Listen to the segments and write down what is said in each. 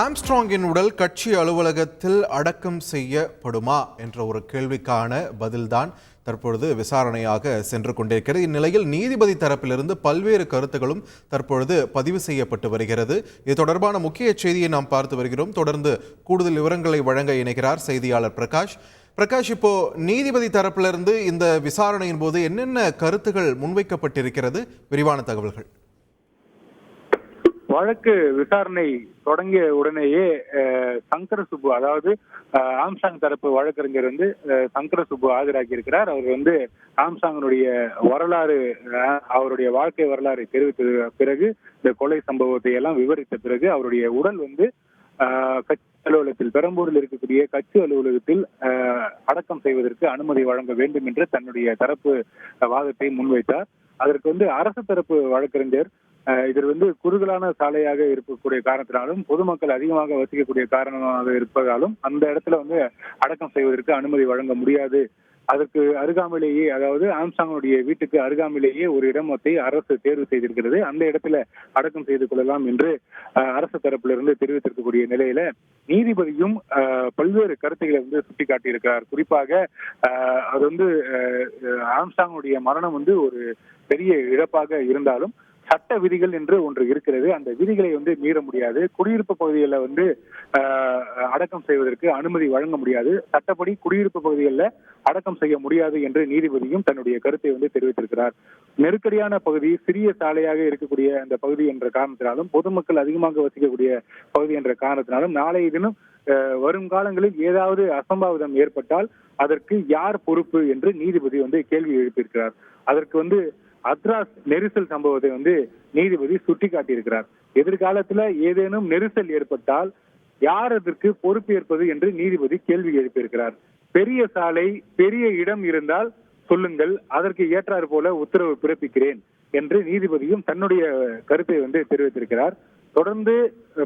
ஆம்ஸ்ட்ராங்கின் உடல் கட்சி அலுவலகத்தில் அடக்கம் செய்யப்படுமா என்ற ஒரு கேள்விக்கான பதில்தான் தற்பொழுது விசாரணையாக சென்று கொண்டிருக்கிறது. இந்நிலையில் நீதிபதி தரப்பிலிருந்து பல்வேறு கருத்துக்களும் தற்பொழுது பதிவு செய்யப்பட்டு வருகிறது. இது தொடர்பான முக்கிய செய்தியை நாம் பார்த்து வருகிறோம். தொடர்ந்து கூடுதல் விவரங்களை வழங்க இணைகிறார் செய்தியாளர் பிரகாஷ். இப்போ நீதிபதி தரப்பிலிருந்து இந்த விசாரணையின் போது என்னென்ன கருத்துக்கள் முன்வைக்கப்பட்டிருக்கிறது? விரிவான தகவல்கள். வழக்கு விசாரணை தொடங்கிய உடனேயே சங்கர சுப்பு, அதாவது ஆம்ஸ்ட்ராங் தரப்பு வழக்கறிஞர் சங்கர சுப்பு ஆஜராகி இருக்கிறார். அவர் ஆம்ஸ்ட்ராங்கினுடைய வரலாறு, அவருடைய வாழ்க்கை வரலாறை தெரிவித்த பிறகு, இந்த கொலை சம்பவத்தை எல்லாம் விவரித்த பிறகு அவருடைய உடல் கட்சி அலுவலகத்தில், பெரம்பூரில் இருக்கக்கூடிய கட்சி அலுவலகத்தில் அடக்கம் செய்வதற்கு அனுமதி வழங்க வேண்டும் என்று தன்னுடைய தரப்பு வாதத்தை முன்வைத்தார். அதற்கு அரசு தரப்பு வழக்கறிஞர் இது குறுகலான சாலையாக இருக்கக்கூடிய காரணத்தினாலும், பொதுமக்கள் அதிகமாக வசிக்கக்கூடிய காரணமாக இருப்பதாலும் அந்த இடத்துல அடக்கம் செய்வதற்கு அனுமதி வழங்க முடியாது. அதற்கு அருகாமையிலேயே, அதாவது ஆம்ஸ்ட்ராங்குடைய வீட்டுக்கு அருகாமையிலேயே ஒரு இடத்தை அரசு தேர்வு செய்திருக்கிறது. அந்த இடத்துல அடக்கம் செய்து கொள்ளலாம் என்று அரசு தரப்பிலிருந்து தெரிவித்திருக்கக்கூடிய நிலையில நீதிபதியும் பல்வேறு கருத்துக்களை சுட்டிக்காட்டியிருக்கிறார். குறிப்பாக அது ஆம்ஸ்ட்ராங்குடைய மரணம் ஒரு பெரிய இழப்பாக இருந்தாலும் சட்ட விதிகள் என்று ஒன்று இருக்கிறது. அந்த விதிகளை மீற முடியாது. குடியிருப்பு பகுதிகளில் அடக்கம் செய்வதற்கு அனுமதி வழங்க முடியாது. சட்டப்படி குடியிருப்பு பகுதிகளில் அடக்கம் செய்ய முடியாது என்று நீதிபதியும் தன்னுடைய கருத்தை தெரிவித்திருக்கிறார். நெருக்கடியான பகுதி, சிறிய சாலையாக இருக்கக்கூடிய அந்த பகுதி என்ற காரணத்தினாலும், பொதுமக்கள் அதிகமாக வசிக்கக்கூடிய பகுதி என்ற காரணத்தினாலும், நாளைய தினம் வரும் காலங்களில் ஏதாவது அசம்பாவிதம் ஏற்பட்டால் அதற்கு யார் பொறுப்பு என்று நீதிபதி கேள்வி எழுப்பியிருக்கிறார். அதற்கு அத்ராஸ் நெரிசல் சம்பவத்தை நீதிபதி சுட்டிக்காட்டியிருக்கிறார். எதிர்காலத்துல ஏதேனும் நெரிசல் ஏற்பட்டால் யார் அதற்கு பொறுப்பேற்பது என்று நீதிபதி கேள்வி எழுப்பியிருக்கிறார். பெரிய சாலை, பெரிய இடம் இருந்தால் சொல்லுங்கள், அதற்கு ஏற்றாறு போல உத்தரவு பிறப்பிக்கிறேன் என்று நீதிபதியும் தன்னுடைய கருத்தை தெரிவித்திருக்கிறார். தொடர்ந்து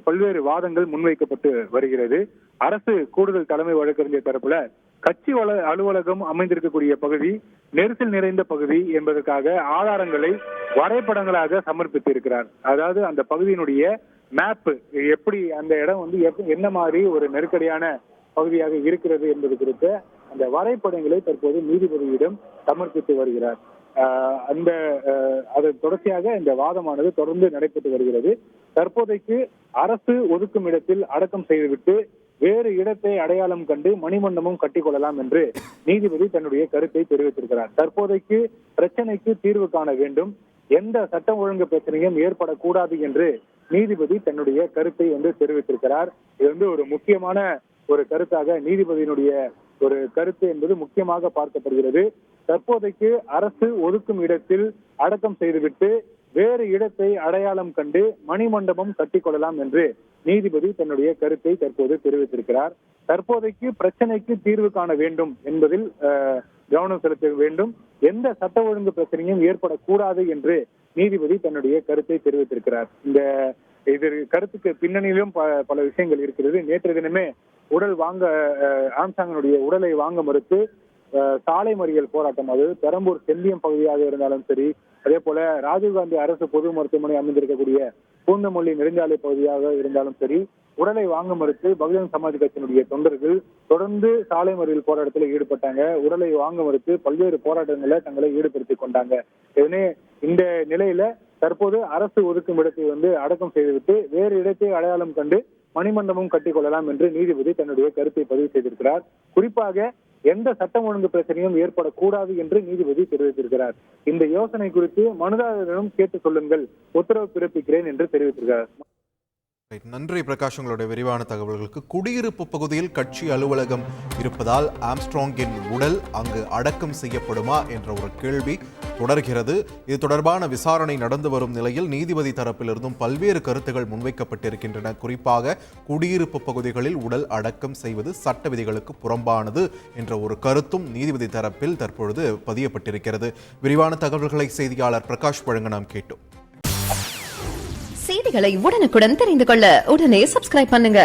பல்வேறு வாதங்கள் முன்வைக்கப்பட்டு வருகிறது. அரசு கூடுதல் தலைமை வழக்கறிஞர் தரப்புல கட்சி அலுவலகம் அமைந்திருக்கக்கூடிய பகுதி நெரிசல் நிறைந்த பகுதி என்பதற்காக ஆதாரங்களை வரைபடங்களாக சமர்ப்பித்திருக்கிறார். அதாவது அந்த பகுதியினுடைய மேப், எப்படி அந்த இடம் என்ன மாதிரி ஒரு நெருக்கடியான பகுதியாக இருக்கிறது என்பது குறித்த அந்த வரைபடங்களை தற்போது நீதிபதியிடம் சமர்ப்பித்து வருகிறார். அதன் தொடர்ச்சியாக இந்த வாதமானது தொடர்ந்து நடைபெற்று வருகிறது. தற்போதைக்கு அரசு ஒதுக்கும் இடத்தில் அடக்கம் செய்துவிட்டு வேறு இடத்தை அடையாளம் கண்டு மணிமண்டபம் கட்டிக்கொள்ளலாம் என்று நீதிபதி தன்னுடைய கருத்தை தெரிவித்திருக்கிறார். தற்போதைக்கு பிரச்சனைக்கு தீர்வு காண வேண்டும், எந்த சட்டம் ஒழுங்கு பிரச்சனையும் ஏற்படக்கூடாது என்று நீதிபதி தன்னுடைய கருத்தை தெரிவித்திருக்கிறார். இது ஒரு முக்கியமான ஒரு கருத்தாக நீதிபதியினுடைய ஒரு கருத்து என்பது முக்கியமாக பார்க்கப்படுகிறது. தற்போதைக்கு அரசு ஒதுக்கும் இடத்தில் அடக்கம் செய்துவிட்டு வேறு இடத்தை அடையாளம் கண்டு மணிமண்டபம் கட்டிக்கொள்ளலாம் என்று நீதிபதி தன்னுடைய கருத்தை தற்போது தெரிவித்திருக்கிறார். தற்போதைக்கு பிரச்சனைக்கு தீர்வு காண வேண்டும் என்பதில் கவனம் செலுத்த வேண்டும், எந்த சட்ட ஒழுங்கு பிரச்சனையும் ஏற்படக்கூடாது என்று நீதிபதி தன்னுடைய கருத்தை தெரிவித்திருக்கிறார். இது கருத்துக்கு பின்னணியிலும் பல விஷயங்கள் இருக்கிறது. நேற்று தினமே ஆம்ஸ்ட்ராங்கினுடைய உடலை வாங்க மறுத்து சாலை மறியல் போராட்டம், அது பெரம்பூர் செல்லியம் பகுதியாக இருந்தாலும் சரி, அதே போல ராஜீவ்காந்தி அரசு பொது மருத்துவமனை அமைந்திருக்கக்கூடிய பூந்தமல்லி நெடுஞ்சாலை பகுதியாக இருந்தாலும் சரி, உடலை வாங்க மறுத்து பகுஜன் சமாஜ் கட்சியினுடைய தொண்டர்கள் தொடர்ந்து சாலை மறியல் போராட்டத்தில் ஈடுபட்டாங்க. உடலை வாங்க மறுத்து பல்வேறு போராட்டங்களை தங்களை ஈடுபடுத்திக் கொண்டாங்க. இந்த நிலையில தற்போது அரசு ஒதுக்கும் இடத்தை அடக்கம் செய்துவிட்டு வேறு இடத்தை அடையாளம் கண்டு மணிமண்டபம் கட்டிக்கொள்ளலாம் என்று நீதிபதி தன்னுடைய கருத்தை பதிவு செய்திருக்கிறார். குறிப்பாக எந்த சட்டம் ஒழுங்கு பிரச்சனையும் ஏற்படக்கூடாது என்று நீதிபதி தெரிவித்திருக்கிறார். இந்த யோசனை குறித்து மனுதாரரிடம் கேட்டுக் கொள்ளுங்கள், உத்தரவு பிறப்பிக்கிறேன் என்று தெரிவித்திருக்கிறார். நன்றி பிரகாஷ், உங்களுடைய விரிவான தகவல்களுக்கு. குடியிருப்பு பகுதியில் கட்சி அலுவலகம் இருப்பதால் ஆம்ஸ்ட்ராங்கின் உடல் அங்கு அடக்கம் செய்யப்படுமா என்ற ஒரு கேள்வி தொடர்கிறது. இது தொடர்பான விசாரணை நடந்து வரும் நிலையில் நீதிபதி தரப்பிலிருந்தும் பல்வேறு கருத்துகள் முன்வைக்கப்பட்டிருக்கின்றன. குறிப்பாக குடியிருப்பு பகுதிகளில் உடல் அடக்கம் செய்வது சட்ட விதிகளுக்கு புறம்பானது என்ற ஒரு கருத்தும் நீதிபதி தரப்பில் தற்பொழுது பதியப்பட்டிருக்கிறது. விரிவான தகவல்களை செய்தியாளர் பிரகாஷ் வழங்க நாம் கேட்டோம். செய்திகளை உடனுக்குடன் தெரிந்து கொள்ள உடனே சப்ஸ்கிரைப் பண்ணுங்க.